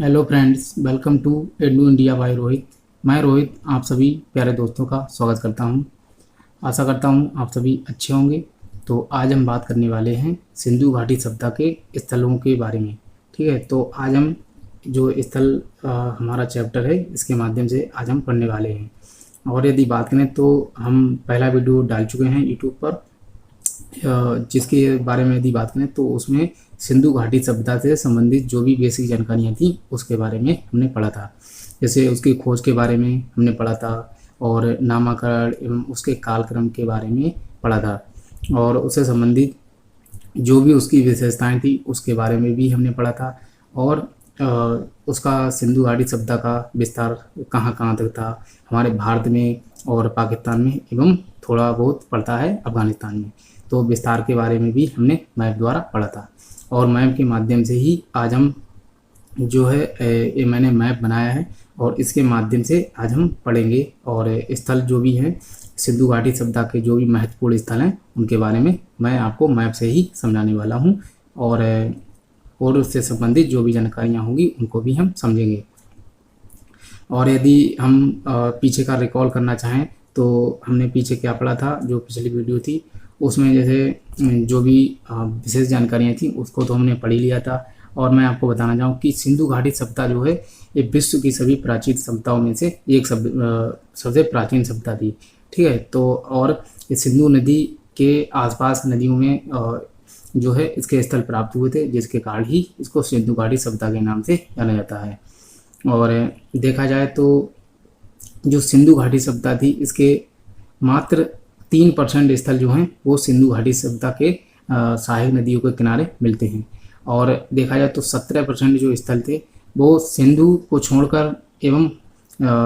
Hello friends, welcome to Edu India by Rohit. मैं रोहित आप सभी प्यारे दोस्तों का स्वागत करता हूं। आशा करता हूं आप सभी अच्छे होंगे। तो आज हम बात करने वाले हैं सिंधु घाटी सभ्यता के स्थलों के बारे में। ठीक है, तो आज हम जो स्थल हमारा चैप्टर है इसके माध्यम से आज हम पढ़ने वाले हैं। और यदि बात करें तो हम पहला वीडियो डाल चुके हैं यूट्यूब पर, जिसके बारे में यदि बात करें तो उसमें सिंधु घाटी सभ्यता से संबंधित जो भी बेसिक जानकारियाँ थी उसके बारे में हमने पढ़ा था। जैसे उसकी खोज के बारे में हमने पढ़ा था, और नामकरण एवं उसके कालक्रम के बारे में पढ़ा था, और उससे संबंधित जो भी उसकी विशेषताएं थी उसके बारे में भी हमने पढ़ा था। और उसका सिंधु घाटी सभ्यता का विस्तार कहाँ कहाँ तक था, हमारे भारत में और पाकिस्तान में, एवं थोड़ा बहुत पड़ता है अफगानिस्तान में। तो विस्तार के बारे में भी हमने मैप द्वारा पढ़ा था, और मैप के माध्यम से ही आज हम जो है ये मैंने मैप बनाया है, और इसके माध्यम से आज हम पढ़ेंगे। और स्थल जो भी हैं सिंधु घाटी सभ्यता के जो भी महत्वपूर्ण स्थल हैं उनके बारे में मैं आपको मैप से ही समझाने वाला हूँ। और उससे संबंधित जो भी जानकारियाँ होंगी उनको भी हम समझेंगे। और यदि हम पीछे का रिकॉल करना चाहें तो हमने पीछे क्या पढ़ा था, जो पिछली वीडियो थी उसमें जैसे जो भी विशेष जानकारियाँ थी उसको तो हमने पढ़ ही लिया था। और मैं आपको बताना चाहूँ कि सिंधु घाटी सभ्यता जो है ये विश्व की सभी प्राचीन सभ्यताओं में से एक सबसे प्राचीन सभ्यता थी। ठीक है, तो और ये सिंधु नदी के आसपास नदियों में जो है इसके स्थल प्राप्त हुए थे, जिसके कारण ही इसको सिंधु घाटी सभ्यता के नाम से जाना जाता है। और देखा जाए तो जो सिंधु घाटी सभ्यता थी इसके मात्र 3% स्थल जो हैं वो सिंधु घाटी सभ्यता के सहायक नदियों के किनारे मिलते हैं। और देखा जाए तो 17% जो स्थल थे वो सिंधु को छोड़कर एवं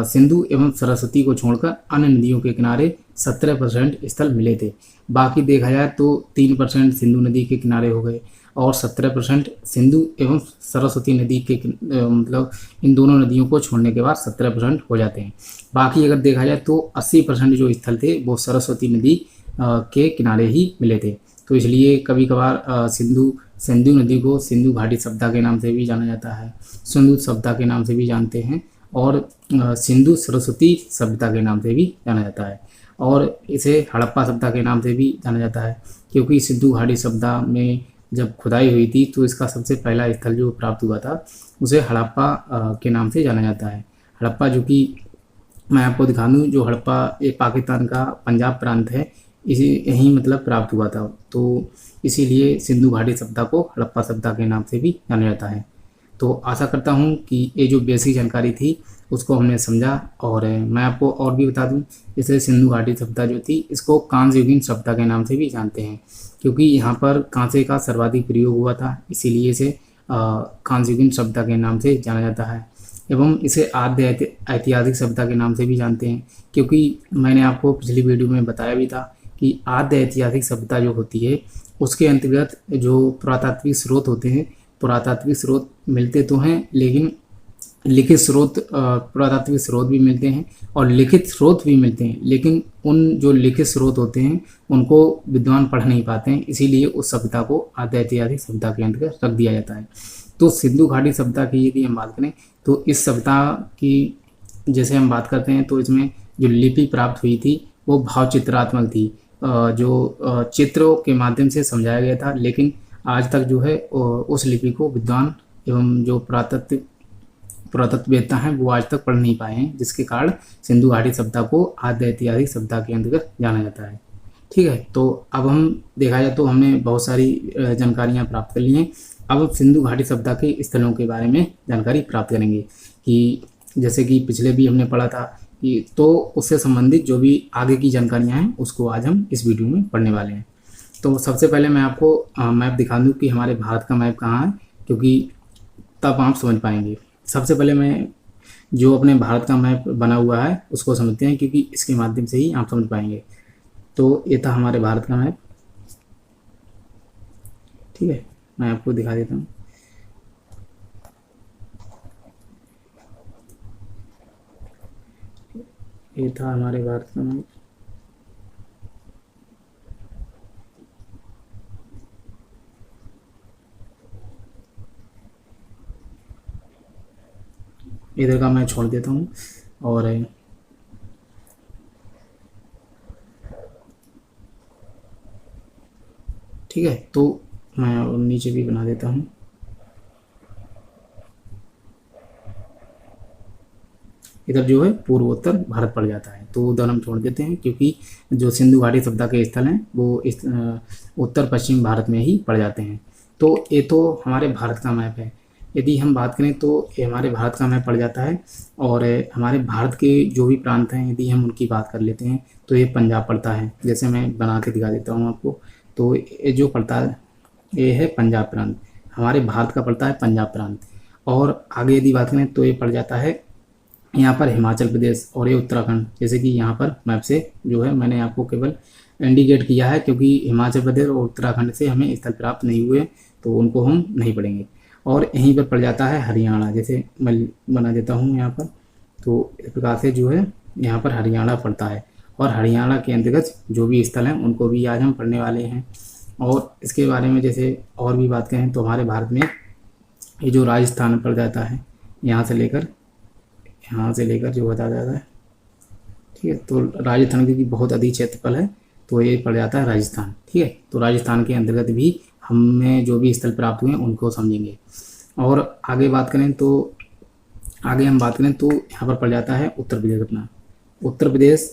सिंधु एवं सरस्वती को छोड़कर अन्य नदियों के किनारे 17% स्थल मिले थे। बाकी देखा जाए तो 3% सिंधु नदी के किनारे हो गए, और 17% सिंधु एवं सरस्वती नदी के मतलब इन दोनों नदियों को छोड़ने के बाद 17% हो जाते हैं। बाकी अगर देखा जाए तो 80% जो स्थल थे वो सरस्वती नदी के किनारे ही मिले थे। तो इसलिए कभी कभार सिंधु सिंधु नदी को सिंधु घाटी सभ्यता के नाम से भी जाना जाता है, सिंधु सभ्यता के नाम से भी जानते हैं, और सिंधु सरस्वती सभ्यता के नाम से भी जाना जाता है, और इसे हड़प्पा सभ्यता के नाम से भी जाना जाता है। क्योंकि सिंधु घाटी सभ्यता में जब खुदाई हुई थी तो इसका सबसे पहला स्थल जो प्राप्त हुआ था उसे हड़प्पा के नाम से जाना जाता है। हड़प्पा, जो कि मैं आपको दिखा दूँ, जो हड़प्पा ये पाकिस्तान का पंजाब प्रांत है, इसी यहीं मतलब प्राप्त हुआ था। तो इसीलिए सिंधु घाटी सभ्यता को हड़प्पा सभ्यता के नाम से भी जाना जाता है। तो आशा करता हूँ कि ये जो बेसिक जानकारी थी उसको हमने समझा। और मैं आपको और भी बता दूँ, जैसे सिंधु घाटी सभ्यता जो थी इसको कांस्य युगीन सभ्यता के नाम से भी जानते हैं, क्योंकि यहाँ पर कांसे का सर्वाधिक प्रयोग हुआ था, इसीलिए इसे कांस्य युगीन सभ्यता के नाम से जाना जाता है। एवं इसे आद्य ऐतिहासिक सभ्यता के नाम से भी जानते हैं, क्योंकि मैंने आपको पिछली वीडियो में बताया भी था कि आद्य ऐतिहासिक सभ्यता जो होती है उसके अंतर्गत जो पुरातात्विक स्रोत होते हैं, पुरातात्विक स्रोत मिलते तो हैं लेकिन लिखित स्रोत, पुरातात्विक स्रोत भी मिलते हैं और लिखित स्रोत भी मिलते हैं, लेकिन उन जो लिखित स्रोत होते हैं उनको विद्वान पढ़ नहीं पाते हैं, इसीलिए उस सभ्यता को आद्य ऐतिहासिक सभ्यता के अंतर्गत रख दिया जाता है। तो सिंधु घाटी सभ्यता की यदि हम बात करें तो इस सभ्यता की जैसे हम बात करते हैं तो इसमें जो लिपि प्राप्त हुई थी वो भावचित्रात्मक थी, जो चित्रों के माध्यम से समझाया गया था। लेकिन आज तक जो है उस लिपि को विद्वान एवं जो पुरातत्ववेत्ता हैं वो आज तक पढ़ नहीं पाए हैं, जिसके कारण सिंधु घाटी सभ्यता को आद्य ऐतिहासिक सभ्यता के अंतर्गत जाना जाता है। ठीक है, तो अब हम देखा जाए तो हमने बहुत सारी जानकारियाँ प्राप्त कर ली हैं। अब हम सिंधु घाटी सभ्यता के स्थलों के बारे में जानकारी प्राप्त करेंगे, कि जैसे कि पिछले भी हमने पढ़ा था कि तो उससे संबंधित जो भी आगे की जानकारियाँ हैं उसको आज हम इस वीडियो में पढ़ने वाले हैं। तो सबसे पहले मैं आपको मैप दिखा दूँ कि हमारे भारत का मैप कहाँ है, क्योंकि तब आप समझ पाएंगे। सबसे पहले मैं जो अपने भारत का मैप बना हुआ है उसको समझते हैं, क्योंकि इसके माध्यम से ही आप समझ पाएंगे। तो ये था हमारे भारत का मैप। ठीक है, मैं आपको दिखा देता हूँ। ये था हमारे भारत का मैप। इधर का मैं छोड़ देता हूँ। और ठीक है, तो मैं नीचे भी बना देता हूँ। इधर जो है पूर्वोत्तर भारत पड़ जाता है, तो उधर हम छोड़ देते हैं, क्योंकि जो सिंधु घाटी सभ्यता के स्थल हैं वो इस उत्तर पश्चिम भारत में ही पड़ जाते हैं। तो ये तो हमारे भारत का मैप है। यदि हम बात करें तो ये हमारे भारत का मैप पड़ जाता है। और हमारे भारत के जो भी प्रांत हैं, यदि हम उनकी बात कर लेते हैं तो ये पंजाब पड़ता है। जैसे मैं बना के दिखा देता हूँ आपको। तो ये जो पड़ता है ये है पंजाब प्रांत, हमारे भारत का पड़ता है पंजाब प्रांत। और आगे यदि बात करें तो ये पड़ जाता है यहाँ पर हिमाचल प्रदेश और ये उत्तराखंड। जैसे कि यहाँ पर मैप से जो है मैंने आपको केवल इंडिकेट किया है, क्योंकि हिमाचल प्रदेश और उत्तराखंड से हमें स्थल प्राप्त नहीं हुए, तो उनको हम नहीं पढ़ेंगे। और यहीं पर पड़ जाता है हरियाणा। जैसे मैं बना देता हूँ यहाँ पर, तो इस प्रकार से जो है यहाँ पर हरियाणा पड़ता है। और हरियाणा के अंतर्गत जो भी स्थल हैं उनको भी आज हम पढ़ने वाले हैं। और इसके बारे में जैसे और भी बात करें तो हमारे भारत में ये जो राजस्थान पड़ जाता है, यहाँ से लेकर जो बता जाता है, ठीक है। तो राजस्थान की बहुत अधिक क्षेत्रफल है, तो ये पड़ जाता है राजस्थान, ठीक है। तो राजस्थान के अंतर्गत भी हमें जो भी स्थल प्राप्त हुए हैं उनको समझेंगे। और आगे हम बात करें तो यहाँ पर पड़ जाता है उत्तर प्रदेश अपना। उत्तर प्रदेश,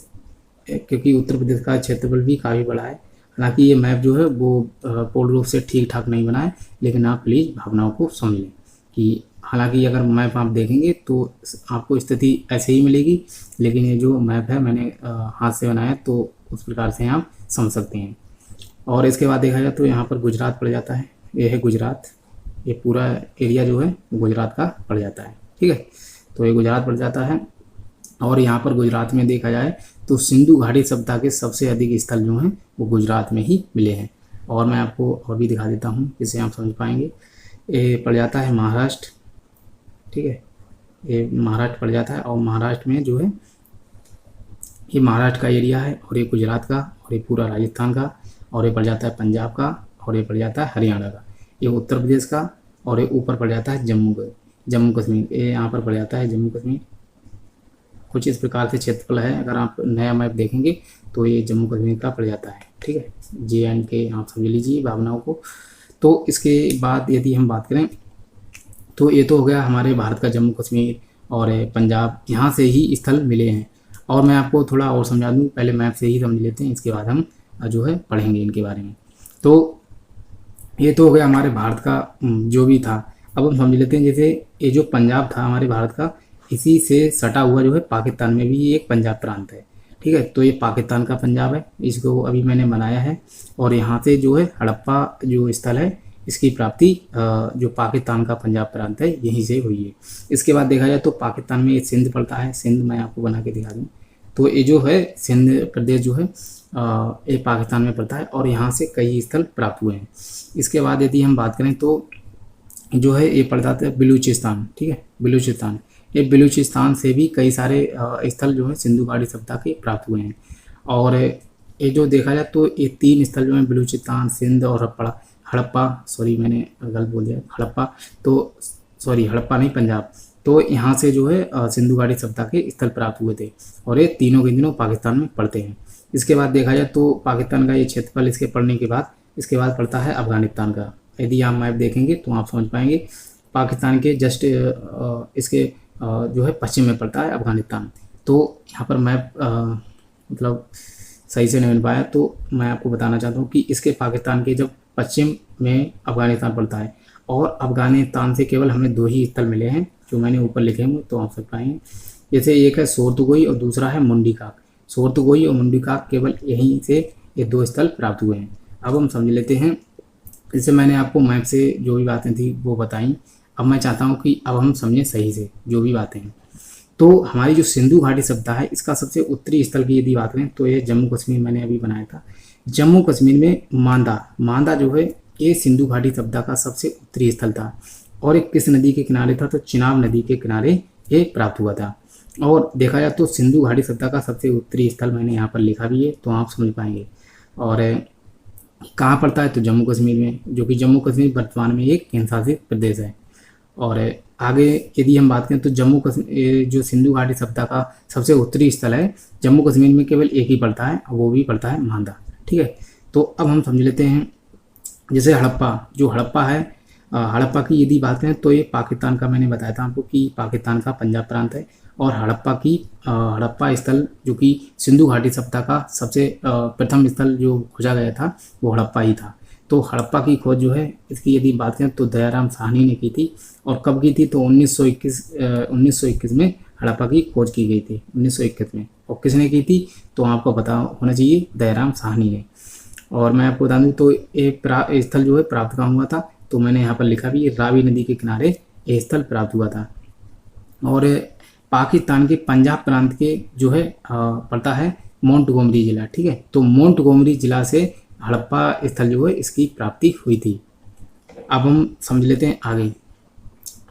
क्योंकि उत्तर प्रदेश का क्षेत्रफल भी काफ़ी बड़ा है। हालांकि ये मैप जो है वो पूर्ण रूप से ठीक ठाक नहीं बना है, लेकिन आप प्लीज़ भावनाओं को समझ लें कि हालांकि अगर मैप आप देखेंगे तो आपको स्थिति ऐसे ही मिलेगी, लेकिन ये जो मैप है मैंने हाथ से बनाया, तो उस प्रकार से आप समझ सकते हैं। और इसके बाद देखा जाए तो यहाँ पर गुजरात पड़ जाता है। ये है गुजरात, ये पूरा एरिया जो है गुजरात का पड़ जाता है, ठीक है। तो ये गुजरात पड़ जाता है। और यहाँ पर गुजरात में देखा जाए तो सिंधु घाटी सभ्यता के सबसे अधिक स्थल जो हैं वो गुजरात में ही मिले हैं। और मैं आपको और भी दिखा देता हूँ जिससे आप समझ पाएंगे। ये पड़ जाता है महाराष्ट्र, ठीक है। ये महाराष्ट्र पड़ जाता है। और महाराष्ट्र में जो है ये महाराष्ट्र का एरिया है, और ये गुजरात का, और ये पूरा राजस्थान का, और ये पड़ जाता है पंजाब का, और ये पड़ जाता है हरियाणा का, ये उत्तर प्रदेश का, और ये ऊपर पड़ जाता है जम्मू कश्मीर। ये यहाँ पर पड़ जाता है जम्मू कश्मीर। कुछ इस प्रकार से क्षेत्रफल है। अगर आप नया मैप देखेंगे तो ये जम्मू कश्मीर का पड़ जाता है, ठीक है। JNK आप समझ लीजिए भावनाओं को। तो इसके बाद यदि हम बात करें तो ये तो हो गया हमारे भारत का जम्मू कश्मीर और पंजाब, यहाँ से ही स्थल मिले हैं। और मैं आपको थोड़ा और समझा दूँ, पहले मैप से ही समझ लेते हैं, इसके बाद हम जो है पढ़ेंगे इनके बारे में। तो ये तो हो गया हमारे भारत का जो भी था। अब हम समझ लेते हैं, जैसे ये जो पंजाब था हमारे भारत का, इसी से सटा हुआ जो है पाकिस्तान में भी एक पंजाब प्रांत है, ठीक है। तो ये पाकिस्तान का पंजाब है, इसको अभी मैंने बनाया है। और यहाँ से जो है हड़प्पा जो स्थल है इसकी प्राप्ति जो पाकिस्तान का पंजाब प्रांत है यहीं से हुई है। इसके बाद देखा जाए तो पाकिस्तान में ये सिंध पड़ता है। सिंध मैं आपको बना के दिखा दूँ, तो ये जो है सिंध प्रदेश जो है ये पाकिस्तान में पड़ता है, और यहाँ से कई स्थल प्राप्त हुए हैं। इसके बाद यदि हम बात करें तो जो है ये पड़ता है बलूचिस्तान, ठीक है। बलूचिस्तान, ये बलूचिस्तान से भी कई सारे स्थल जो है सिंधु घाटी सभ्यता के प्राप्त हुए हैं। और ये जो देखा जाए तो ये 3 स्थल जो हैं बलूचिस्तान, सिंध और हड़प्पा, सॉरी मैंने गलत बोल दिया, हड़प्पा, तो सॉरी हड़प्पा नहीं पंजाब। तो यहाँ से जो है सिंधु घाटी सभ्यता के स्थल प्राप्त हुए थे, और ये तीनों के तीनों पाकिस्तान में पड़ते हैं। इसके बाद देखा जाए तो पाकिस्तान का ये क्षेत्रफल इसके पड़ने के बाद इसके बाद पड़ता है अफगानिस्तान का। यदि आप मैप देखेंगे तो आप समझ पाएंगे, पाकिस्तान के जस्ट इसके जो है पश्चिम में पड़ता है अफगानिस्तान। तो यहाँ पर मैप मतलब सही से नहीं बन पाया, तो मैं आपको बताना चाहता हूँ कि इसके पाकिस्तान के जब पश्चिम में अफगानिस्तान पड़ता है, और अफगानिस्तान से केवल हमें 2 ही स्थल मिले हैं जो मैंने ऊपर लिखे हैं, तो आप समझ पाएंगे। जैसे एक है सोरतुगोई और दूसरा है मुंडीकाक। सोरतुगोई और मुंडीकाक केवल यहीं से ये 2 स्थल प्राप्त हुए हैं। अब हम समझ लेते हैं, जैसे मैंने आपको मैप से जो भी बातें थी वो बताई। अब मैं चाहता हूँ कि अब हम समझें सही से जो भी बातें हैं। तो हमारी जो सिंधु घाटी सभ्यता है इसका सबसे उत्तरी स्थल की यदि बात करें तो ये जम्मू कश्मीर मैंने अभी बनाया था। जम्मू कश्मीर में मांदा जो है ये सिंधु घाटी सभ्यता का सबसे उत्तरी स्थल था, और एक किस नदी के किनारे था, तो चिनाब नदी के किनारे ये प्राप्त हुआ था। और देखा जाए तो सिंधु घाटी सभ्यता का सबसे उत्तरी स्थल मैंने यहाँ पर लिखा भी है, तो आप समझ पाएंगे। और कहाँ पड़ता है, तो जम्मू कश्मीर में, जो कि जम्मू कश्मीर वर्तमान में एक केंद्र शासित प्रदेश है। और आगे यदि हम बात करें तो जम्मू कश्मीर, जो सिंधु घाटी सभ्यता का सबसे उत्तरी स्थल है, जम्मू कश्मीर में केवल एक ही पड़ता है, वो भी पड़ता है मांदा। ठीक है, तो अब हम समझ लेते हैं जैसे हड़प्पा, जो हड़प्पा है, हड़प्पा की यदि बात करें तो ये पाकिस्तान का, मैंने बताया था आपको कि पाकिस्तान का पंजाब प्रांत है। और हड़प्पा स्थल जो कि सिंधु घाटी सभ्यता का सबसे प्रथम स्थल जो खोजा गया था वो हड़प्पा ही था। तो हड़प्पा की खोज जो है इसकी यदि बात करें तो दयाराम साहनी ने की थी। और कब की थी तो 1921 में हड़प्पा की खोज की गई थी, 1921 में। और किसने की थी तो आपको पता होना चाहिए, दयाराम साहनी ने। और मैं आपको बता दूं तो ये स्थल जो है प्राप्त कहाँ हुआ था, तो मैंने यहाँ पर लिखा भी, रावी नदी के किनारे ये स्थल प्राप्त हुआ था। और पाकिस्तान के पंजाब प्रांत के जो है पड़ता है मोंटगोमरी जिला। ठीक है, तो मोंटगोमरी जिला से हड़प्पा स्थल जो है इसकी प्राप्ति हुई थी। अब हम समझ लेते हैं आगे।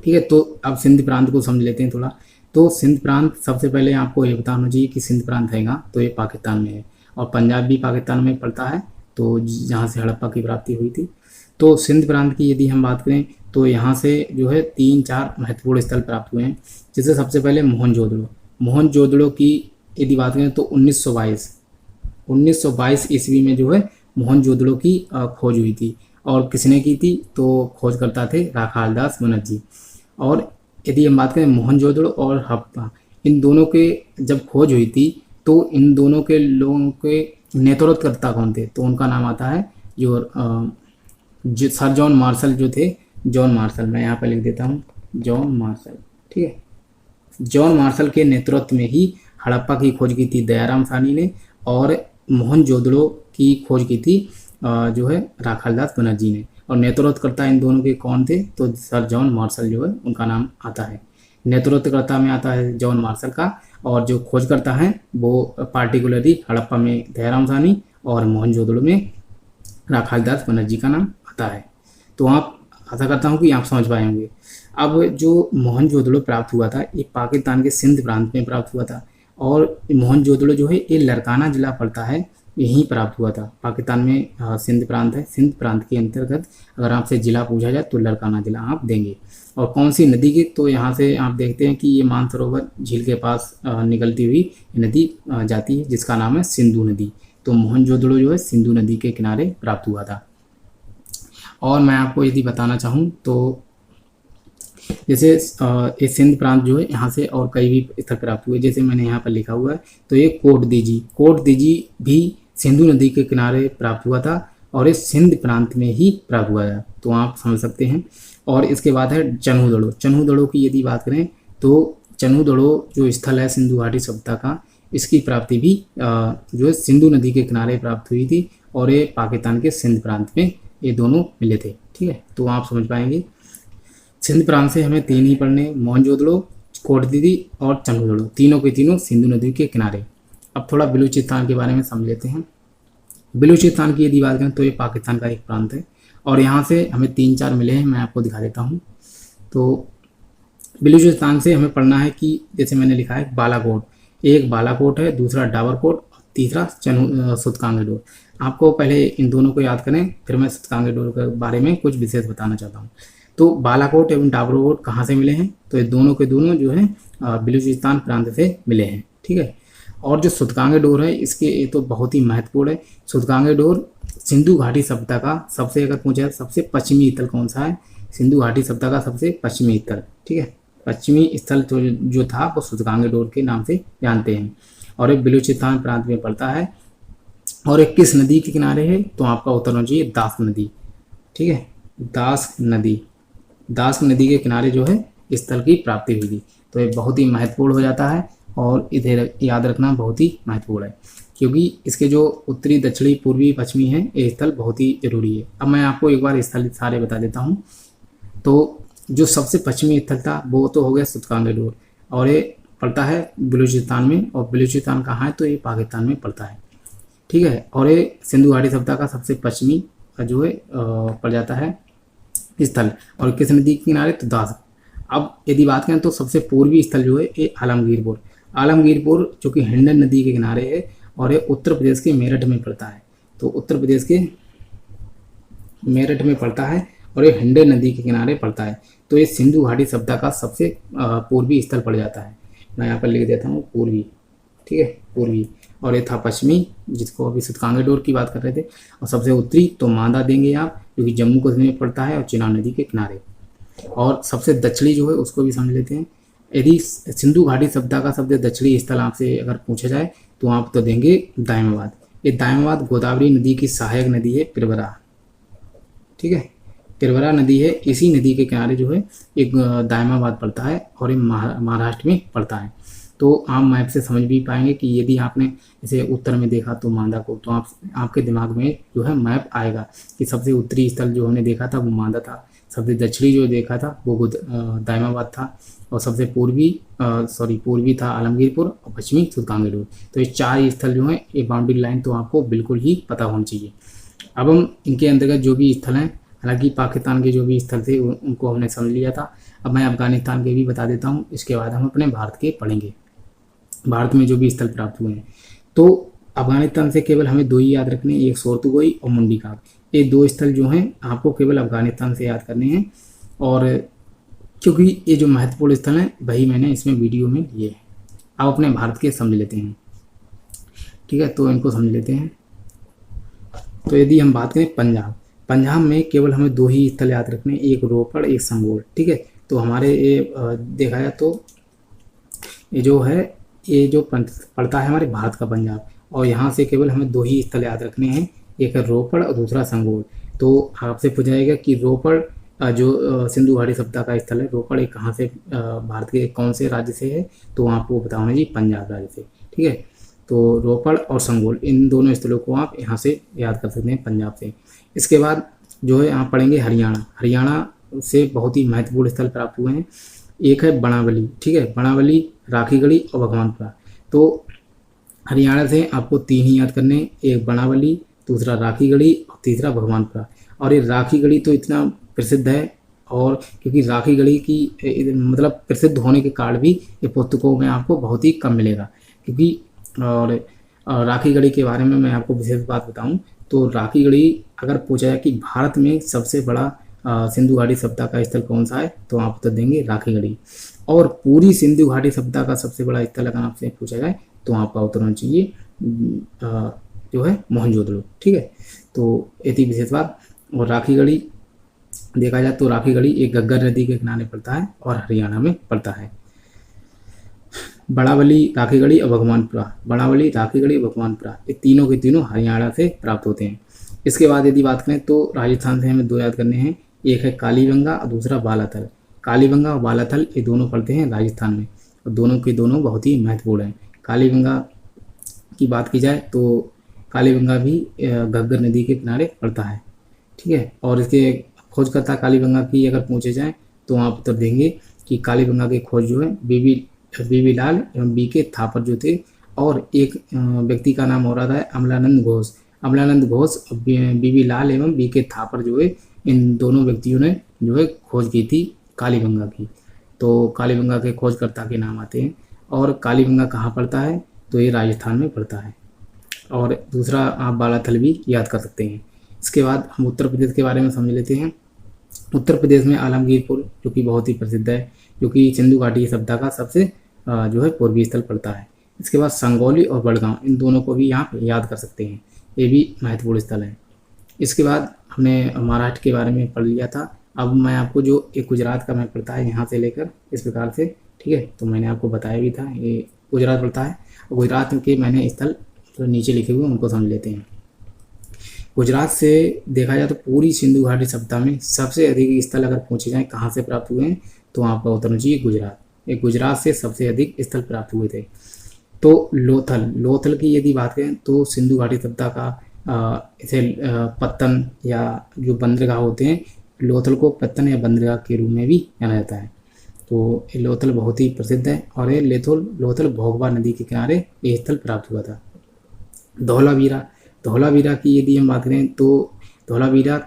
ठीक है, तो अब सिंध प्रांत को समझ लेते हैं थोड़ा। तो सिंध प्रांत, सबसे पहले आपको ये बताना चाहिए कि सिंध प्रांत हैगा तो ये पाकिस्तान में है, और पंजाब भी पाकिस्तान में पड़ता है, तो जहाँ से हड़प्पा की प्राप्ति हुई थी। तो सिंध प्रांत की यदि हम बात करें तो यहाँ से जो है 3-4 महत्वपूर्ण स्थल प्राप्त हुए हैं। जैसे सबसे पहले मोहनजोदड़ो की यदि बात करें तो 1922 ईस्वी में जो है मोहनजोदड़ो की खोज हुई थी। और किसने की थी तो खोजकर्ता थे राखालदास बनर्जी। और यदि हम बात करें मोहनजोदड़ो और हड़प्पा, इन दोनों के जब खोज हुई थी तो इन दोनों के लोगों के नेतृत्वकर्ता कौन थे, तो उनका नाम आता है जो सर जॉन मार्शल जो थे, जॉन मार्शल, मैं यहाँ पर लिख देता हूँ जॉन मार्शल। ठीक है, जॉन मार्शल के नेतृत्व में ही हड़प्पा की खोज की थी दयाराम साहनी ने, और मोहनजोदड़ो की खोज की थी जो है राखालदास बनर्जी ने। और नेतृत्वकर्ता इन दोनों के कौन थे तो सर जॉन मार्शल जो है उनका नाम आता है। नेतृत्वकर्ता में आता है जॉन मार्शल का, और जो खोजकर्ता हैं वो पार्टिकुलरली हड़प्पा में दयाराम साहनी और मोहनजोदड़ो में राखालदास बनर्जी का नाम आता है। तो आप, आशा करता हूँ कि आप समझ पाए होंगे। अब जो मोहनजोदड़ो प्राप्त हुआ था ये पाकिस्तान के सिंध प्रांत में प्राप्त हुआ था। और मोहनजोदड़ो जो है ये लड़काना जिला पड़ता है, यहीं प्राप्त हुआ था पाकिस्तान में। सिंध प्रांत है, सिंध प्रांत के अंतर्गत अगर आपसे जिला पूछा जाए तो लड़काना जिला आप देंगे। और कौन सी नदी की, तो यहाँ से आप देखते हैं कि ये मानसरोवर झील के पास निकलती हुई नदी जाती है जिसका नाम है सिंधु नदी। तो मोहनजोदड़ो जो है सिंधु नदी के किनारे प्राप्त हुआ था। और मैं आपको यदि बताना चाहूँ तो जैसे ये सिंध प्रांत जो है यहाँ से और कई भी स्थल प्राप्त हुए, जैसे मैंने यहाँ पर लिखा हुआ है तो ये कोट दीजी भी सिंधु नदी के किनारे प्राप्त हुआ था, और ये सिंध प्रांत में ही प्राप्त हुआ है, तो आप समझ सकते हैं। और इसके बाद है चन्हूदड़ो की यदि बात करें तो चन्हूदड़ो जो स्थल है सिंधु घाटी सभ्यता का, इसकी प्राप्ति भी जो है सिंधु नदी के किनारे प्राप्त हुई थी, और ये पाकिस्तान के सिंध प्रांत में ये दोनों मिले थे। ठीक है, तो आप समझ पाएंगे सिंध प्रांत से हमें 3 ही पढ़ने, मोहनजोदड़ो, कोटदीदी और चन्हूदड़ो, तीनों के तीनों सिंधु नदी के किनारे। अब थोड़ा बलूचिस्तान के बारे में समझ लेते हैं। बलूचिस्तान की यदि बात करें तो ये पाकिस्तान का एक प्रांत है, और यहाँ से हमें 3-4 मिले हैं, मैं आपको दिखा देता हूँ। तो बलूचिस्तान से हमें पढ़ना है कि जैसे मैंने लिखा है बालाकोट, एक बालाकोट है, दूसरा डाबरकोट, और तीसरा सुतकांगेडोर। आपको पहले इन दोनों को याद करें, फिर मैं सुतकांगेडोर के बारे में कुछ विशेष बताना चाहता हूँ। तो बालाकोट एवं डाबरकोट कहाँ से मिले हैं, तो ये दोनों के दोनों जो है बलूचिस्तान प्रांत से मिले हैं। ठीक है, और जो सुतकांगेडोर है इसके ये तो बहुत ही महत्वपूर्ण है। सुतकांगेडोर सिंधु घाटी सभ्यता का सबसे, अगर पूछा सबसे पश्चिमी स्थल कौन सा है, सिंधु घाटी सभ्यता का सबसे पश्चिमी स्थल। ठीक है, पश्चिमी स्थल जो था वो सुतकांगेडोर के नाम से जानते हैं, और ये बलूचिस्तान प्रांत में पड़ता है। और एक किस नदी के किनारे है, तो आपका उत्तर होना चाहिए दास नदी। ठीक है, दास नदी के किनारे जो है स्थल की प्राप्ति हुई थी। तो ये बहुत ही महत्वपूर्ण हो जाता है, और इधर याद रखना बहुत ही महत्वपूर्ण है, क्योंकि इसके जो उत्तरी, दक्षिणी, पूर्वी, पश्चिमी है ये स्थल बहुत ही जरूरी है। अब मैं आपको एक बार स्थल सारे बता देता हूँ। तो जो सबसे पश्चिमी स्थल था वो तो हो गया सुतकांगेडोर, और ये पड़ता है बलूचिस्तान में, और बलूचिस्तान कहाँ है तो ये पाकिस्तान में पड़ता है। ठीक है, और ये सिंधु घाटी सभ्यता का सबसे पश्चिमी जो है पड़ जाता है स्थल, और किस नदी के किनारे तो दास। अब यदि बात करें तो सबसे पूर्वी स्थल जो है ये आलमगीरपुर जो कि हिंडन नदी के किनारे है, और ये उत्तर प्रदेश के मेरठ में पड़ता है। तो उत्तर प्रदेश के मेरठ में पड़ता है, और ये हिंडे नदी के किनारे पड़ता है। तो ये सिंधु घाटी सभ्यता का सबसे पूर्वी स्थल पड़ जाता है। मैं यहाँ पर लिख देता हूँ पूर्वी, ठीक है, पूर्वी। और ये था पश्चिमी, जिसको अभी सूतकांगे डोर की बात कर रहे थे। और सबसे उत्तरी तो मांदा देंगे आप, जो कि जम्मू कश्मीर में पड़ता है और चिनाब नदी के किनारे। और सबसे दक्षिणी जो है उसको भी समझ लेते हैं। यदि सिंधु घाटी सभ्यता का सबसे दक्षिणी स्थल आपसे अगर पूछा जाए तो आप तो देंगे दायमाबाद। ये दायमाबाद गोदावरी नदी की सहायक नदी है पिरवरा, ठीक है, पिरवरा नदी है। इसी नदी के किनारे जो है एक दायमाबाद पड़ता है और ये महाराष्ट्र में पड़ता है। तो आप मैप से समझ भी पाएंगे कि यदि आपने इसे उत्तर में देखा तो मांदा को, तो आपके दिमाग में जो है मैप आएगा कि सबसे उत्तरी स्थल जो हमने देखा था वो मांदा था, सबसे दक्षिणी जो देखा था वो दायमाबाद था, और सबसे पूर्वी था आलमगीरपुर और पश्चिमी सूतकांगे डोर। तो ये 4 स्थल जो हैं, ये बाउंड्री लाइन तो आपको बिल्कुल ही पता होनी चाहिए। अब हम इनके अंतर्गत जो भी स्थल हैं, हालांकि पाकिस्तान के जो भी स्थल थे उनको हमने समझ लिया था। अब मैं अफगानिस्तान के भी बता देता हूँ, इसके बाद हम अपने भारत के पढ़ेंगे, भारत में जो भी स्थल प्राप्त हुए हैं। तो अफगानिस्तान से केवल हमें 2 ही याद रखने हैं, एक सोरतुगोई और मुंडीकाग। ये 2 स्थल जो हैं आपको केवल अफगानिस्तान से याद करने हैं, और क्योंकि ये जो महत्वपूर्ण स्थल हैं वही मैंने इसमें वीडियो में लिए हैं। आप अपने भारत के समझ लेते हैं, ठीक है, तो इनको समझ लेते हैं। तो यदि हम बात करें पंजाब में केवल हमें 2 ही स्थल याद रखने हैं, एक रोपड़ एक संगोल, ठीक है। तो हमारे ये देखा जाए तो ये जो पड़ता है हमारे भारत का पंजाब, और यहाँ से केवल हमें 2 ही स्थल याद रखने हैं, एक है रोपड़ और दूसरा संगोल। तो आपसे पूछा जाएगा कि रोपड़ जो सिंधु घाटी सभ्यता का स्थल है, रोपड़ ये कहाँ से, भारत के कौन से राज्य से है, तो आपको बताना जी पंजाब राज्य से, ठीक है। तो रोपड़ और संगोल इन दोनों स्थलों को आप यहाँ से याद कर सकते हैं पंजाब से। इसके बाद जो है आप पढ़ेंगे हरियाणा से बहुत ही महत्वपूर्ण स्थल प्राप्त हुए हैं। एक है बनावली, ठीक है, बनावली, राखीगढ़ी और भगवानपुरा। तो हरियाणा से आपको 3 ही याद करने हैं, एक बनावली, दूसरा राखीगढ़ी और तीसरा भगवानपुरा। और ये राखीगढ़ी तो इतना प्रसिद्ध है, और क्योंकि राखीगढ़ी की मतलब प्रसिद्ध होने के कारण भी ये पुस्तकों में आपको बहुत ही कम मिलेगा, क्योंकि और राखीगढ़ी के बारे में मैं आपको विशेष बात बताऊं तो राखीगढ़ी अगर पूछा जाए कि भारत में सबसे बड़ा सिंधु घाटी सभ्यता का स्थल कौन सा है, तो आप उत्तर देंगे राखीगढ़ी। और पूरी सिंधु घाटी सभ्यता का सबसे बड़ा स्थल अगर आपसे पूछा जाए तो आपका उत्तर होना चाहिए जो है मोहनजोदड़ो, ठीक है। तो इतनी विशेष बात। और राखीगढ़ी देखा जाए तो राखीगढ़ी एक घग्गर नदी के किनारे पड़ता है और हरियाणा में पड़ता है। बड़ावली, राखीगढ़ी और भगवानपुरा, बड़ावली, राखीगढ़ी और भगवानपुरा, ये तीनों के तीनों हरियाणा से प्राप्त होते हैं। इसके बाद यदि बात करें तो राजस्थान से हमें 2 याद करने हैं, एक है कालीबंगा और दूसरा बालाथल। कालीबंगा और बालाथल ये दोनों पड़ते हैं राजस्थान में, और दोनों के दोनों बहुत ही महत्वपूर्ण हैं। कालीबंगा की बात की जाए तो कालीबंगा भी घग्गर नदी के किनारे पड़ता है, ठीक है। और इसके खोजकर्ता कालीबंगा की अगर पूछे जाए तो आप उत्तर देंगे कि कालीबंगा की खोज जो है बीबी लाल एवं बीके थापर जो थे, और एक व्यक्ति का नाम हो रहा था अमलानंद घोष, बीबी लाल एवं बीके थापर जो है, इन दोनों व्यक्तियों ने जो है खोज की थी कालीबंगा की। तो कालीबंगा के खोजकर्ता के नाम आते हैं। और कालीबंगा कहाँ पड़ता है, तो ये राजस्थान में पड़ता है। और दूसरा आप बालाथल भी याद कर सकते हैं। इसके बाद हम उत्तर प्रदेश के बारे में समझ लेते हैं। उत्तर प्रदेश में आलमगीरपुर जो कि बहुत ही प्रसिद्ध है, जो कि सिंधु घाटी सभ्यता का सबसे जो है पूर्वी स्थल पड़ता है। इसके बाद संगौली और बड़गांव, इन दोनों को भी आप याद कर सकते हैं, ये भी महत्वपूर्ण स्थल है। इसके बाद हमने महाराष्ट्र के बारे में पढ़ लिया था। अब मैं आपको जो एक गुजरात का मैप पड़ता है यहाँ से लेकर इस प्रकार से, ठीक है, तो मैंने आपको बताया भी था ये गुजरात पड़ता है। गुजरात के मैंने स्थल जो नीचे लिखे हुए उनको समझ लेते हैं। गुजरात से देखा जाए तो पूरी सिंधु घाटी सभ्यता में सबसे अधिक स्थल अगर पूछे जाएँ कहाँ से प्राप्त हुए हैं, तो आपका उत्तर होना चाहिए गुजरात। एक गुजरात से सबसे अधिक स्थल प्राप्त हुए थे। तो लोथल की यदि बात करें तो सिंधु घाटी सभ्यता का इसे पत्तन या जो बंदरगाह होते हैं, लोथल को पत्तन या बंदरगाह के रूप में भी जाना जाता है। तो ये लोथल बहुत ही प्रसिद्ध है, और ये लोथल भोगवा नदी के किनारे ये स्थल प्राप्त हुआ था। धौलावीरा की यदि हम बात करें तो धौलावीरा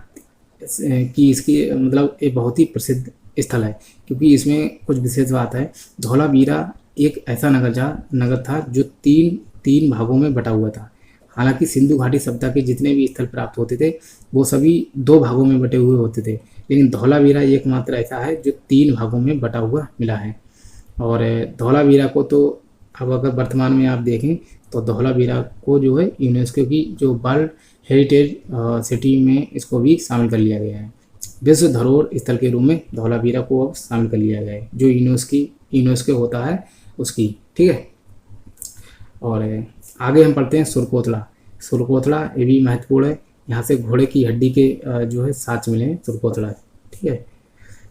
की इसकी मतलब ये बहुत ही प्रसिद्ध स्थल है, क्योंकि इसमें कुछ विशेष बात है। धौलावीरा एक ऐसा नगर था जो तीन भागों में बटा हुआ था। हालांकि सिंधु घाटी सभ्यता के जितने भी स्थल प्राप्त होते थे वो सभी 2 भागों में बटे हुए होते थे। लेकिन धौलावीरा एकमात्र ऐसा है जो 3 भागों में बटा हुआ मिला है। और धौलावीरा को तो अब अगर वर्तमान में आप देखें तो धौलावीरा को जो है यूनेस्को की जो वर्ल्ड हेरिटेज सिटी में इसको भी शामिल कर लिया गया है। विश्व धरोहर स्थल के रूप में धौलावीरा को अब शामिल कर लिया गया है, जो यूनेस्को होता है उसकी, ठीक है। और आगे हम पढ़ते हैं सुरकोतला। सुरकोतला ये भी महत्वपूर्ण है, यहाँ से घोड़े की हड्डी के जो है साक्ष्य मिले हैं सुरकोतला, ठीक है।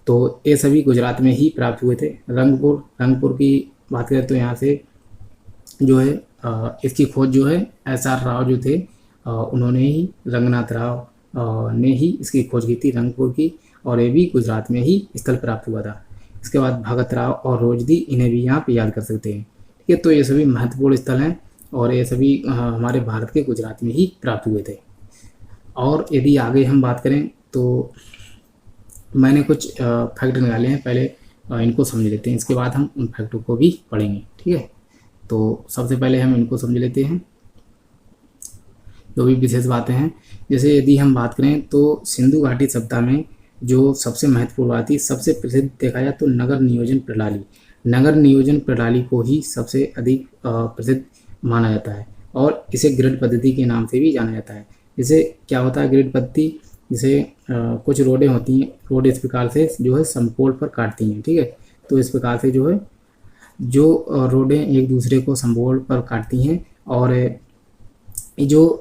तो ये सभी गुजरात में ही प्राप्त हुए थे। रंगपुर की बात करें तो यहाँ से जो है इसकी खोज जो है SR राव जो थे उन्होंने ही, रंगनाथ राव ने ही इसकी खोज की थी रंगपुर की, और ये भी गुजरात में ही स्थल प्राप्त हुआ था। इसके बाद भगत राव और रोजदी, इन्हें भी यहाँ पे याद कर सकते हैं, ठीक है। तो ये सभी महत्वपूर्ण स्थल हैं और ये सभी हमारे भारत के गुजरात में ही प्राप्त हुए थे। और यदि आगे हम बात करें तो मैंने कुछ फैक्ट निकाले हैं, पहले इनको समझ लेते हैं, इसके बाद हम उन फैक्टों को भी पढ़ेंगे, ठीक है। तो सबसे पहले हम इनको समझ लेते हैं, जो भी विशेष बातें हैं। जैसे यदि हम बात करें तो सिंधु घाटी सभ्यता में जो सबसे महत्वपूर्ण बात थी, सबसे प्रसिद्ध देखा जाए तो नगर नियोजन प्रणाली। नगर नियोजन प्रणाली को ही सबसे अधिक प्रसिद्ध माना जाता है और इसे ग्रिड पद्धति के नाम से भी जाना जाता है। जैसे क्या होता है ग्रिड पद्धति, जैसे कुछ रोडें होती हैं, रोड इस प्रकार से जो है समकोण पर काटती हैं, ठीक है। तो इस प्रकार से जो है जो रोडें एक दूसरे को समकोण पर काटती हैं, और जो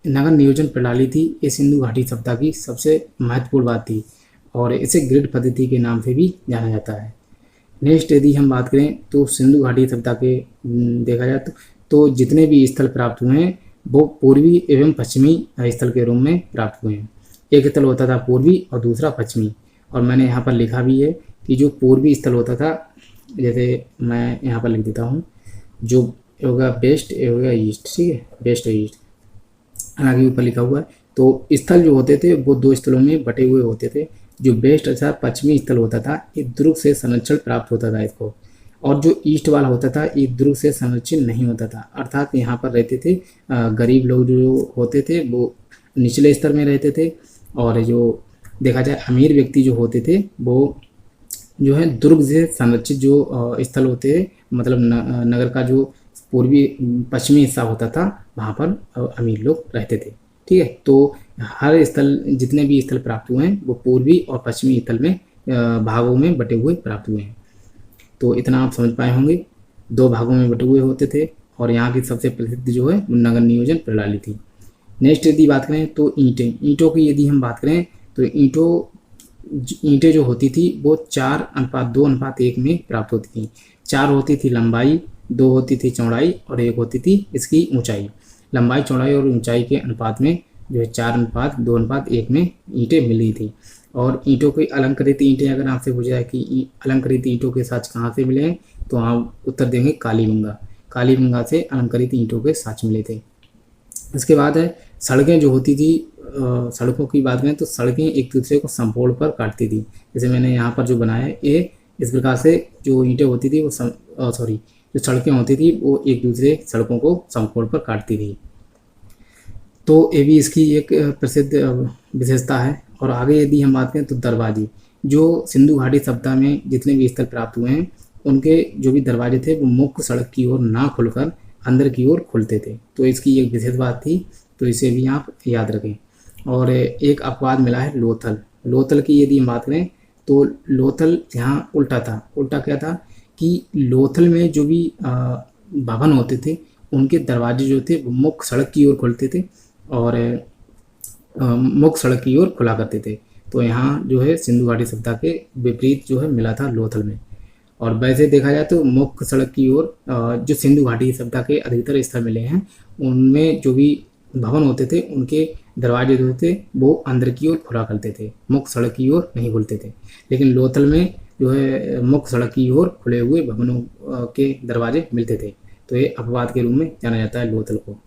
नगर नियोजन प्रणाली थी ये सिंधु घाटी सभ्यता की सबसे महत्वपूर्ण बात थी और इसे ग्रिड पद्धति के नाम से भी जाना जाता है। नेक्स्ट यदि हम बात करें तो सिंधु घाटी सभ्यता के देखा जाए तो जितने भी स्थल प्राप्त हुए हैं वो पूर्वी एवं पश्चिमी स्थल के रूप में प्राप्त हुए हैं। एक स्थल होता था पूर्वी और दूसरा पश्चिमी, और मैंने यहाँ पर लिखा भी है कि जो पूर्वी स्थल होता था, जैसे मैं यहाँ पर लिख देता हूँ, जो होगा वेस्ट, ये होगा ईस्ट, ठीक है, वेस्ट और ईस्ट आगे ऊपर लिखा हुआ है। तो स्थल जो होते थे वो 2 स्थलों में बटे हुए होते थे। जो वेस्ट अर्थात पश्चिमी स्थल होता था ये ध्रुव से संरक्षण प्राप्त होता था इसको, और जो ईस्ट वाला होता था ये ध्रुव से संरक्षित नहीं होता था, अर्थात यहाँ पर रहते थे गरीब लोग जो होते थे वो निचले स्तर में रहते थे, और जो देखा जाए अमीर व्यक्ति जो होते थे वो जो है दुर्ग से संरक्षित जो स्थल होते हैं, मतलब नगर का जो पूर्वी पश्चिमी हिस्सा होता था वहाँ पर अमीर लोग रहते थे, ठीक है। तो हर स्थल, जितने भी स्थल प्राप्त हुए हैं वो पूर्वी और पश्चिमी स्थल में भागों में बटे हुए प्राप्त हुए हैं। तो इतना आप समझ पाए होंगे, 2 भागों में बटे हुए होते थे, और यहाँ की सबसे प्रसिद्ध जो है नगर नियोजन प्रणाली थी। नेक्स्ट यदि बात करें तो ईंटों की यदि हम बात करें तो ईंटें जो होती थी वो 4:2:1 में प्राप्त होती थी। 4 होती थी लंबाई, 2 होती थी चौड़ाई और 1 होती थी इसकी ऊंचाई। लंबाई, चौड़ाई और ऊंचाई के अनुपात में जो है 4:2:1 में ईंटें मिली थी। और ईंटों की अलंकृत ईंटें अगर आपसे पूछा जाए कि अलंकृत ईंटों के साक्ष्य कहाँ से मिले हैं, तो आप उत्तर देंगे कालीबंगा। कालीबंगा से अलंकृत ईंटों के साक्ष्य मिले थे। इसके बाद है सड़कें जो होती थी, सड़कों की बात करें तो सड़कें एक दूसरे को समकोण पर काटती थी। जैसे मैंने यहाँ पर जो बनाया है ये इस प्रकार से जो ईंटें होती थी वो जो सड़कें होती थी वो एक दूसरे सड़कों को समकोण पर काटती थी। तो ये भी इसकी एक प्रसिद्ध विशेषता है। और आगे यदि हम बात करें तो दरवाजे, जो सिंधु घाटी सभ्यता में जितने भी स्थल प्राप्त हुए हैं उनके जो भी दरवाजे थे वो मुख्य सड़क की ओर ना खुलकर अंदर की ओर खुलते थे। तो इसकी एक विशेष बात थी, तो इसे भी आप याद रखें। और एक अपवाद मिला है लोथल। लोथल की यदि हम बात करें तो लोथल यहाँ उल्टा था। उल्टा क्या था कि लोथल में जो भी भवन होते थे उनके दरवाजे जो थे वो मुख्य सड़क की ओर खुलते थे और मुख्य सड़क की ओर खुला करते थे। तो यहाँ जो है सिंधु घाटी सभ्यता के विपरीत जो है मिला था लोथल में। और वैसे देखा जाए तो मुख्य सड़क की ओर जो सिंधु घाटी सभ्यता के अधिकतर स्थल मिले हैं उनमें जो भी भवन होते थे उनके दरवाजे जो थे वो अंदर की ओर खुला करते थे, मुख्य सड़क की ओर नहीं खुलते थे। लेकिन लोथल में जो है मुख्य सड़क की ओर खुले हुए भवनों के दरवाजे मिलते थे। तो ये अपवाद के रूप में जाना जाता है लोथल को।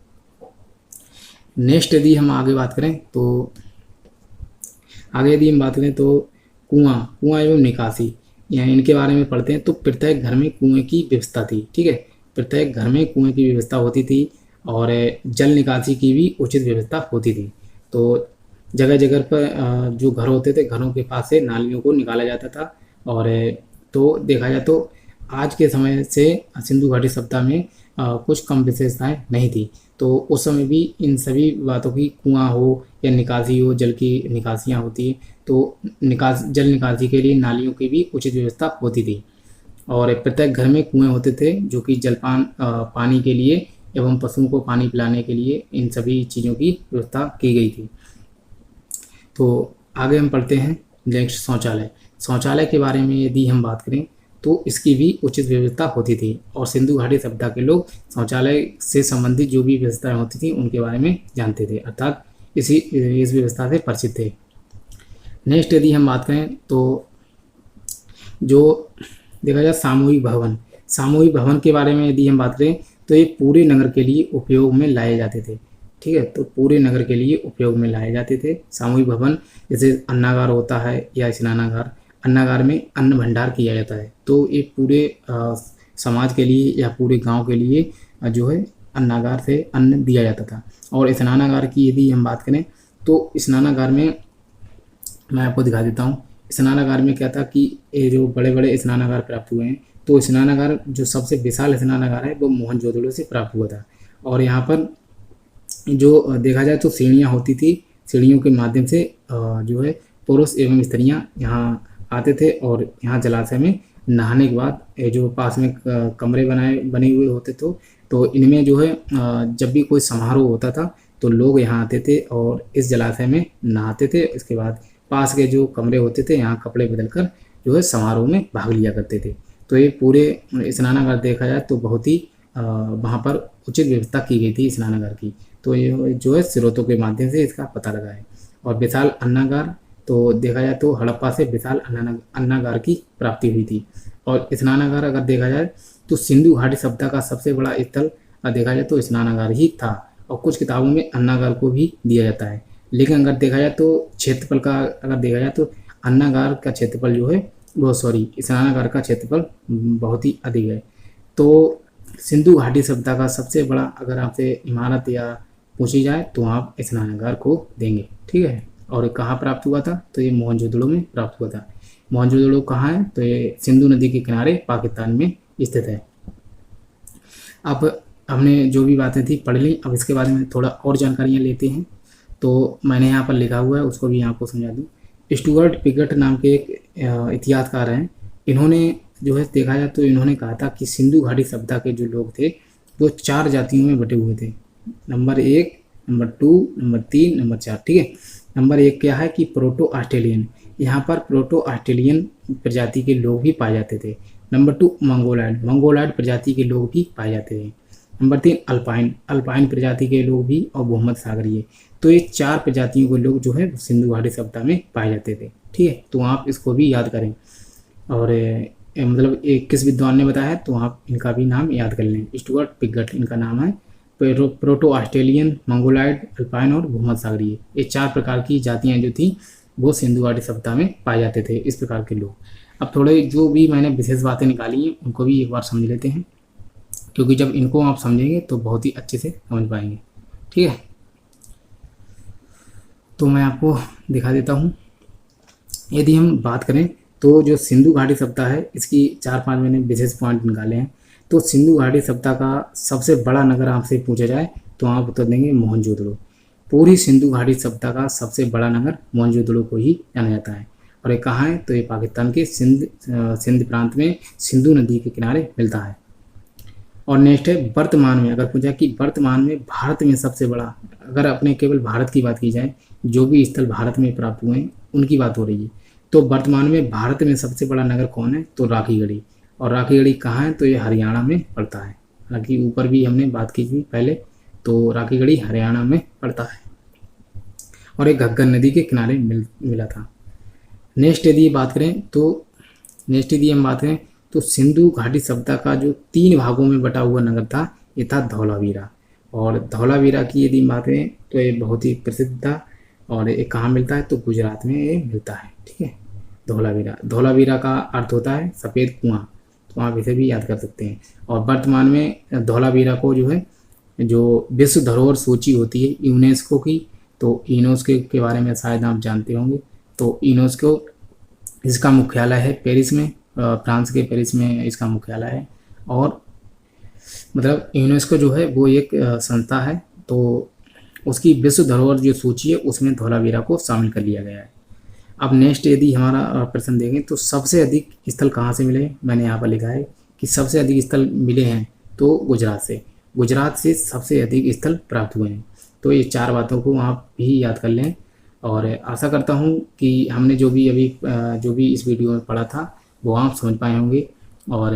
नेक्स्ट यदि हम आगे बात करें तो कुआं एवं निकासी, यहाँ इनके बारे में पढ़ते हैं। तो प्रत्येक घर में कुएं की व्यवस्था थी, ठीक है। प्रत्येक घर में कुएं की व्यवस्था होती थी और जल निकासी की भी उचित व्यवस्था होती थी। तो जगह जगह पर जो घर होते थे, घरों के पास से नालियों को निकाला जाता था। और तो देखा जाए तो आज के समय से सिंधु घाटी सभ्यता में कुछ कम विशेषताएं नहीं थी। तो उस समय भी इन सभी बातों की, कुआं हो या निकासी हो, जल की निकासियाँ होती हैं, तो जल निकासी के लिए नालियों की भी उचित व्यवस्था होती थी। और प्रत्येक घर में कुएं होते थे जो कि जलपान पानी के लिए एवं पशुओं को पानी पिलाने के लिए इन सभी चीज़ों की व्यवस्था की गई थी। तो आगे हम पढ़ते हैं नेक्स्ट, शौचालय। शौचालय के बारे में यदि हम बात करें तो इसकी भी उचित व्यवस्था होती थी, और सिंधु घाटी सभ्यता के लोग शौचालय से संबंधित जो भी व्यवस्थाएं होती थी उनके बारे में जानते थे, अर्थात इस व्यवस्था से परिचित थे। नेक्स्ट यदि हम बात करें तो जो देखा जाए सामूहिक भवन के बारे में यदि हम बात करें तो ये पूरे नगर के लिए उपयोग में लाए जाते थे। ठीक है, तो पूरे नगर के लिए उपयोग में लाए जाते थे सामूहिक भवन। जैसे अन्नागार होता है या स्नानागार। अन्नागार में अन्न भंडार किया जाता है, तो ये पूरे समाज के लिए या पूरे गांव के लिए जो है अन्नागार से अन्न दिया जाता था। और स्नानागार की यदि हम बात करें तो स्नानागार में मैं आपको दिखा देता हूँ। स्नानागार में क्या था कि ये जो बड़े बड़े स्नानागार प्राप्त हुए हैं, तो स्नानागार जो सबसे विशाल स्नानागार है वो मोहनजोदड़ो से प्राप्त हुआ था। और यहाँ पर जो देखा जाए तो सीढ़ियाँ होती थी, सीढ़ियों के माध्यम से जो है पुरुष एवं स्त्रियाँ यहाँ आते थे, और यहाँ जलाशय में नहाने के बाद ये जो पास में कमरे बने हुए होते तो इनमें जो है जब भी कोई समारोह होता था तो लोग यहाँ आते थे और इस जलाशय में नहाते थे। इसके बाद पास के जो कमरे होते थे यहाँ कपड़े बदलकर जो है समारोह में भाग लिया करते थे। तो ये पूरे स्नानागार देखा जाए तो बहुत ही वहाँ पर उचित व्यवस्था की गई थी स्नानागार की। तो ये जो है स्रोतों के माध्यम से इसका पता लगा है। और विशाल अन्नागार, तो देखा जाए तो हड़प्पा से विशाल अन्नागार की प्राप्ति हुई थी। और स्नानागार अगर देखा जाए तो सिंधु घाटी सभ्यता का सबसे बड़ा स्थल देखा जाए तो स्नानागार ही था। और कुछ किताबों में अन्नागार को भी दिया जाता है, लेकिन अगर देखा जाए तो क्षेत्रफल का अगर देखा जाए तो अन्नागार का क्षेत्रफल जो है वो स्नानागार का क्षेत्रफल बहुत ही अधिक है। तो सिंधु घाटी सभ्यता का सबसे बड़ा अगर आपसे इमारत या पूछी जाए तो आप स्नानागार को देंगे। ठीक है, और कहाँ प्राप्त हुआ था तो ये मोहनजोदड़ो में प्राप्त हुआ था। मोहनजोदड़ो कहाँ है तो ये सिंधु नदी के किनारे पाकिस्तान में स्थित है। अब हमने जो भी बातें थी पढ़ ली, अब इसके बारे में थोड़ा और जानकारियाँ लेते हैं। तो मैंने यहाँ पर लिखा हुआ है, उसको भी आपको समझा दूँ। स्टुअर्ट पिगट नाम के एक इतिहासकार हैं। इन्होंने जो है देखा जाए तो इन्होंने कहा था कि सिंधु घाटी सभ्यता के जो लोग थे वो 4 जातियों में बटे हुए थे। Number 1, number 2, number 3, number 4। ठीक है, नंबर 1 क्या है कि प्रोटो ऑस्ट्रेलियन। यहाँ पर प्रोटो ऑस्ट्रेलियन प्रजाति के लोग भी पाए जाते थे। नंबर 2 मंगोलायड प्रजाति के लोग भी पाए जाते थे। नंबर 3 अल्पाइन प्रजाति के लोग भी, और भूमध्य सागरीय। तो ये 4 प्रजातियों के लोग जो है सिंधु घाटी सभ्यता में पाए जाते थे। ठीक है, तो आप इसको भी याद करें। और मतलब एक किस विद्वान ने बताया तो आप इनका भी नाम याद कर लें। स्टुअर्ट पिगट इनका नाम है। प्रोटो ऑस्ट्रेलियन, मंगोलायड, अल्पाइन और भूमध्य सागरीय, ये 4 प्रकार की जातियाँ जो थी वो सिंधु घाटी सभ्यता में पाए जाते थे, इस प्रकार के लोग। अब थोड़े जो भी मैंने विशेष बातें निकाली हैं उनको भी एक बार समझ लेते हैं, क्योंकि जब इनको आप समझेंगे तो बहुत ही अच्छे से समझ पाएंगे। ठीक है, तो मैं आपको दिखा देता हूँ। यदि हम बात करें तो जो सिंधु घाटी सभ्यता है इसकी 4-5 मैंने विशेष पॉइंट निकाले हैं। तो सिंधु घाटी सभ्यता का सबसे बड़ा नगर आपसे पूछा जाए तो आप उत्तर देंगे मोहनजोदड़ो। पूरी सिंधु घाटी सभ्यता का सबसे बड़ा नगर मोहनजोदड़ो को ही जाना जाता है। और ये कहाँ है तो ये पाकिस्तान के सिंध प्रांत में सिंधु नदी के किनारे मिलता है। और नेक्स्ट है वर्तमान में, अगर पूछा कि वर्तमान में भारत में सबसे बड़ा, अगर अपने केवल भारत की बात की जाए, जो भी स्थल भारत में प्राप्त हुए हैं उनकी बात हो रही है, तो वर्तमान में भारत में सबसे बड़ा नगर कौन है तो राखीगढ़ी। और राखीगढ़ी कहाँ है तो ये हरियाणा में पड़ता है। हालांकि ऊपर भी हमने बात की थी पहले, तो राखीगढ़ी हरियाणा में पड़ता है और एक घग्गर नदी के किनारे मिला था। नेक्स्ट यदि हम बात करें तो सिंधु घाटी सभ्यता का जो 3 भागों में बटा हुआ नगर था ये था धौलावीरा। और धौलावीरा की यदि बात करें तो ये बहुत ही प्रसिद्ध था। और ये कहाँ मिलता है तो गुजरात में ये मिलता है। ठीक है, धौलावीरा का अर्थ होता है सफ़ेद कुआं, तो आप इसे भी याद कर सकते हैं। और वर्तमान में धौलावीरा को जो है जो विश्व धरोहर सूची होती है यूनेस्को की, तो यूनेस्को के बारे में शायद आप जानते होंगे। तो यूनेस्को, इसका मुख्यालय है पेरिस में, फ्रांस के पेरिस में इसका मुख्यालय है। और मतलब यूनेस्को जो है वो एक संस्था है, तो उसकी विश्व धरोहर जो सूची है उसमें धौलावीरा को शामिल कर लिया गया है। अब नेक्स्ट यदि हमारा प्रश्न देखें तो सबसे अधिक स्थल कहाँ से मिले, मैंने यहाँ पर लिखा है कि सबसे अधिक स्थल मिले हैं तो गुजरात से सबसे अधिक स्थल प्राप्त हुए हैं। तो ये 4 बातों को आप भी याद कर लें। और आशा करता हूँ कि हमने जो भी इस वीडियो में पढ़ा था वो आप समझ पाए होंगे। और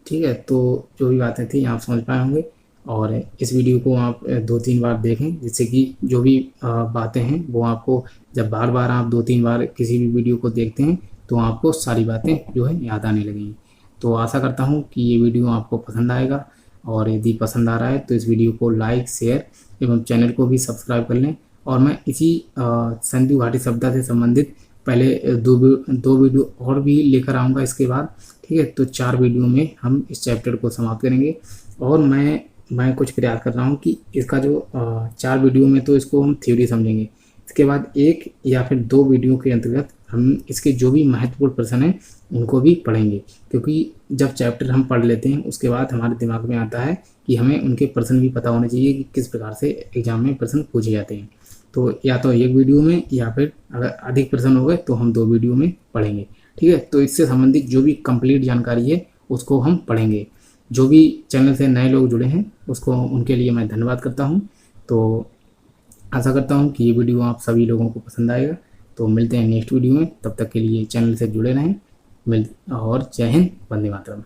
ठीक है, तो जो भी बातें थी आप समझ पाए होंगे। और इस वीडियो को आप 2-3 बार देखें, जिससे कि जो भी बातें हैं वो आपको, जब बार बार आप 2-3 बार किसी भी वीडियो को देखते हैं तो आपको सारी बातें जो है याद आने लगेंगी। तो आशा करता हूँ कि ये वीडियो आपको पसंद आएगा, और यदि पसंद आ रहा है तो इस वीडियो को लाइक, शेयर एवं चैनल को भी सब्सक्राइब कर लें। और मैं इसी सिंधु घाटी सभ्यता से संबंधित पहले दो वीडियो और भी लेकर आऊँगा इसके बाद। ठीक है, तो 4 वीडियो में हम इस चैप्टर को समाप्त करेंगे। और मैं कुछ प्रयास कर रहा हूँ कि इसका जो 4 वीडियो में तो इसको हम थ्योरी समझेंगे, इसके बाद 1 या फिर 2 वीडियो के अंतर्गत हम इसके जो भी महत्वपूर्ण प्रश्न हैं उनको भी पढ़ेंगे। क्योंकि जब चैप्टर हम पढ़ लेते हैं उसके बाद हमारे दिमाग में आता है कि हमें उनके प्रश्न भी पता होने चाहिए कि किस प्रकार से एग्जाम में प्रश्न पूछे जाते हैं। तो या तो 1 वीडियो में, या फिर अगर अधिक प्रश्न हो गए तो हम 2 वीडियो में पढ़ेंगे। ठीक है, तो इससे संबंधित जो भी कंप्लीट जानकारी है उसको हम पढ़ेंगे। जो भी चैनल से नए लोग जुड़े हैं उसको, उनके लिए मैं धन्यवाद करता हूं। तो आशा करता हूं कि ये वीडियो आप सभी लोगों को पसंद आएगा। तो मिलते हैं नेक्स्ट वीडियो में, तब तक के लिए चैनल से जुड़े रहें। और जय हिंद, वंदे मातरम।